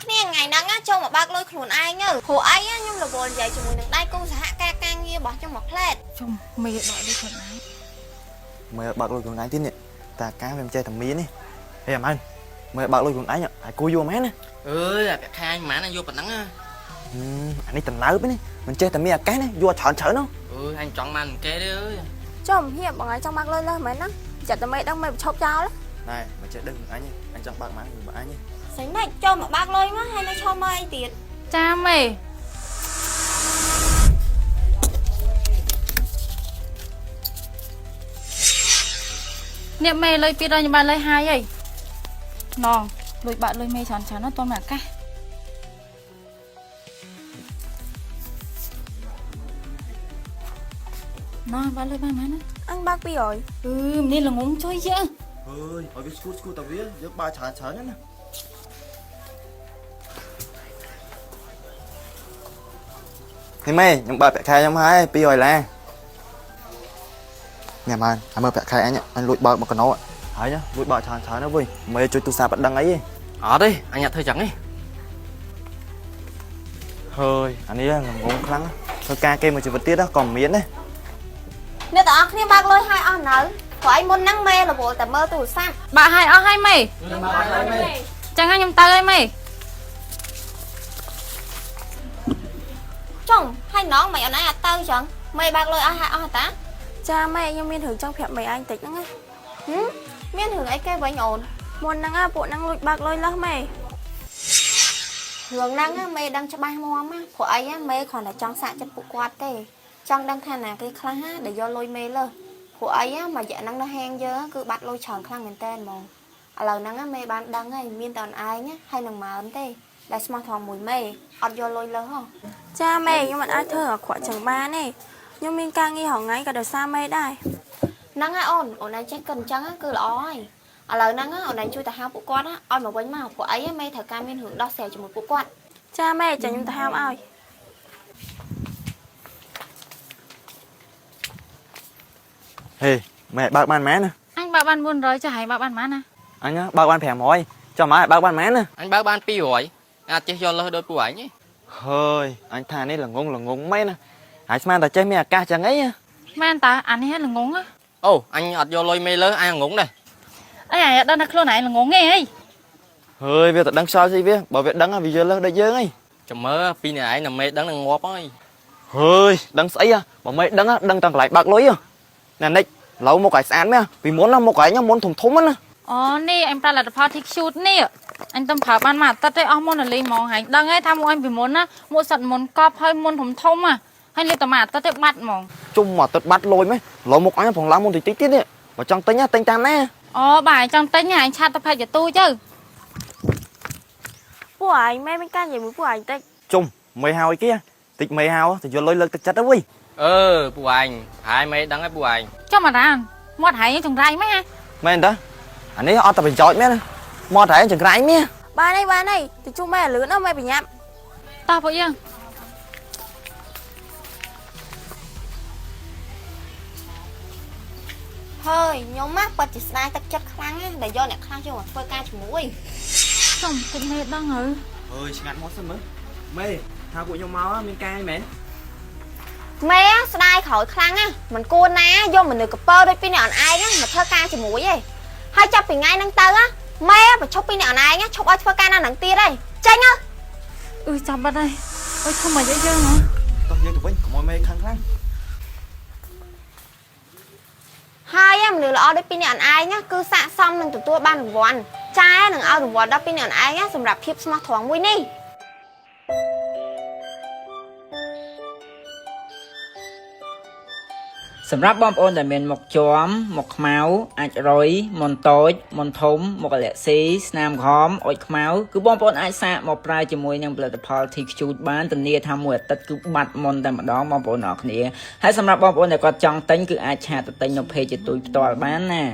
គ្នាថ្ងៃហ្នឹងចូលមកបើកលុយខ្លួនឯងទៅព្រោះអីខ្ញុំរវល់និយាយជាមួយនឹងដៃគូសហការងាររបស់ខ្ញុំមកផ្លែតចំមេដកលុយខ្លួនឯងមើលបើកលុយខ្លួនឯងទៀតនេះតាការវាមិនចេះតែមាននេះហេអាម៉ានមើលបើកលុយខ្លួនឯងឲ្យគួរយកមែនណាអើយអាខាញម៉ានយកប៉ុណ្ណឹងអានេះតំណើបនេះមិនចេះតែមានអាកាសនេះយកច្រើននោះអើយអញចង់បានគេទេអើយចំហៀបបងឯងចង់បើកលុយលើមែនណាចាត់តែមេដឹងមេឈប់ចោលណែមិនចេះដឹងអញចង់បើកម៉ានបើអញស្អីណាចូលមកបើកលុយមកហើយនៅឈប់មើលអីទៀតចាមេអ្នកមេលុយពីដល់ខ្ញុំបានលុយហើយហីណងលុយបាក់លុយមេច្រើនណាស់តោះមកអាកាសណងបានលុយបានមែនណាអញបើក200នេះល្ងងជួយយើអើយឲ្យវាស្គូតតែវាយើងបើច្រើនណាហេម៉ែខ្ញុំបើកប្រាក់ខែខ្ញុំហើយ200ឡាញ៉ាំបានឲ្យមើលប្រាក់ខែអញលួចបើកមកកណោហើយលួចបើកច្រើនណាវិញមេជួយទូរស័ព្ទអត់ដឹងអីទេអត់ទេអញអត់ធ្វើចឹងទេហើយអានេះងងខ្លាំងធ្វើការគេមួយជីវិតទៀតក៏មិនមានដែរអ្នកទាំងអស់គ្នាបើកលុយឲ្យអស់នៅព្រោះឯងមុនហ្នឹងមេរវល់តែមើលទូរស័ព្ទបើកឲ្យអស់ហើយមេចឹងខ្ញុំទៅហើយមេចុងហើយណងមិនអត់ឯងអត់ទៅចឹងមេបើកលុយឲ្យអស់តាចាមេខ្ញុំមានរឿងចង់ប្រាប់មេឯងតិចហ្នឹងមានរឿងអីគេវិញអូនមុនហ្នឹងពួកហ្នឹងលួចបើកលុយលើសមេរឿងហ្នឹងមេដឹងច្បាស់មាំព្រោះអីមេគ្រាន់តែចង់សាកចិត្តពួកគាត់ទេចង់ដឹងថាណាគេខ្លះដែលយកលុយមេលើសព្រោះអីមួយរយៈហ្នឹងនៅហេងយើងគឺបាត់លុយច្រើនខ្លាំងមែនតើហ្មងឥឡូវហ្នឹងមេបានដឹងហើយមានតែអនឯងហើយនឹងម៉ើនទេដែលស្មោះត្រង់មួយមេអត់យកលុយលើសហ៎ចាមេខ្ញុំមិនអាចធ្វើអាក្រក់ចឹងបានទេខ្ញុំមានការងាររងថ្ងៃក៏ដោយសារមេដែរហ្នឹងហើយអូនឯងចេះគិតអញ្ចឹងគឺល្អហើយឥឡូវហ្នឹងអូនឯងជួយទៅហៅពួកគាត់ឲ្យមកវិញមកព្រោះអីមេត្រូវការមានរឿងដោះស្រាយជាមួយពួកគាត់ចាមេចាខ្ញុំទៅហៅឲ្យហេម៉ែបើកបានមែនណាអញបើកបាន400ចាហើយបើកបានប៉ុន្មានណាអញបើកបាន500ចាំម៉ែបើកបានមែនណាអញបើកបាន200អាចចេះយកលើសដោយពួកអញទេហើយអញថានេះល្ងងមែនណាហើយស្មានតែចេះមានអាកាសចឹងអីមែនតើអានេះល្ងងអូអញអត់យកលុយមេលើអញងងដែរអីអញអត់ដឹងថាខ្លួនឯងល្ងងទេហីហើយវាតែដឹងខ្យល់ស្អីវាបើវាដឹងវាយកលើសដូចយើងហីចាំមើលពីនេះឯងណាមេដឹងនឹងងាប់ហើយហើយដឹងស្អីបើមេដឹងតាំងកន្លែងបើកលុយណែនិចឡូវមកឲ្យស្អាតមែនពីមុនណាមកឲ្យមុនធំណាអូនេះអញប្រើលទ្ធផល Thick Shoot នេះអញតំប្រើបានមកអាទិត្យទេអស់មុនលីហ្មងហើយដឹងហើយថាមកអញពីមុនណាមកសិតមុនកប់ហើយមុនធំហើយលេបតែមកអាទិត្យទេបាត់ហ្មងជុំមកអាទិត្យបាត់លុយមែនឡូវមកអញផងឡើងមុនតិចទៀតនេះបើចង់ទិញទិញតាមណាអូបើអញចង់ទិញអញឆាត់ទៅផេកយទូទៅពួកឯងមិនការនិយាយមួយពួកឯងតិចជុំមេហើយគេតិចមេហៅទៅយកលុយលើកទឹកចិត្តទៅវិញពួកអញហើយមេដឹងហើយពួកឯងចុះមករានមាត់ហែងចង្រៃមែនហ៎មែនតើអានេះអត់តែប្រយោជន៍មែនមាត់ហែងចង្រៃមែនបានហើយទៅជុំមេលឿនមេប្រញាប់តោះពួកយើងហើយខ្ញុំពិតជាស្ដាយទឹកចិត្តខ្លាំងដែលយកអ្នកខ្លះយកមកធ្វើការជាមួយសុំតិចមេដឹងហើយឆ្ងាត់មកសិនមើលមេថាពួកខ្ញុំមកមានការអីមែនមេស្ដាយក្រោយខ្លាំងមិនគួរណាយកមនុស្សកពើដូចពីអ្នកអនឯងមកធ្វើការជាមួយឯងហើយចាប់ពីថ្ងៃហ្នឹងទៅមេបញ្ឈប់ពីអ្នកអនឯងឈប់ឲ្យធ្វើការនៅហ្នឹងទៀតឯងចេញចាប់បាត់ហើយឈប់មកយើងហ៎តោះយើងទៅវិញកុំឲ្យមេខាងខ្លាំងហើយមនុស្សល្អដូចពីអ្នកអនឯងគឺស័ក្តិសមនឹងទទួលបានរង្វាន់ចានឹងឲ្យរង្វាន់ដល់ពីអ្នកអនឯងសម្រាប់ភាពស្មោះត្រង់មួយនេះសម្រាប់បងប្អូនដែលមានមុខជាំមុខខ្មៅអាចរុយមុនតូចមុនធំមុខអាឡែស៊ីស្នាមក្រហមអុចខ្មៅគឺបងប្អូនអាចសាកមកប្រើជាមួយនឹងផលិតផល Thick Shoot បានធានាថាមួយអាទិត្យគឺបាត់មុនតែម្ដងបងប្អូនអរគ្នាហើយសម្រាប់បងប្អូនដែលគាត់ចង់ទិញគឺអាចឆាតទៅទិញនៅ page ទូចផ្ទាល់បានណា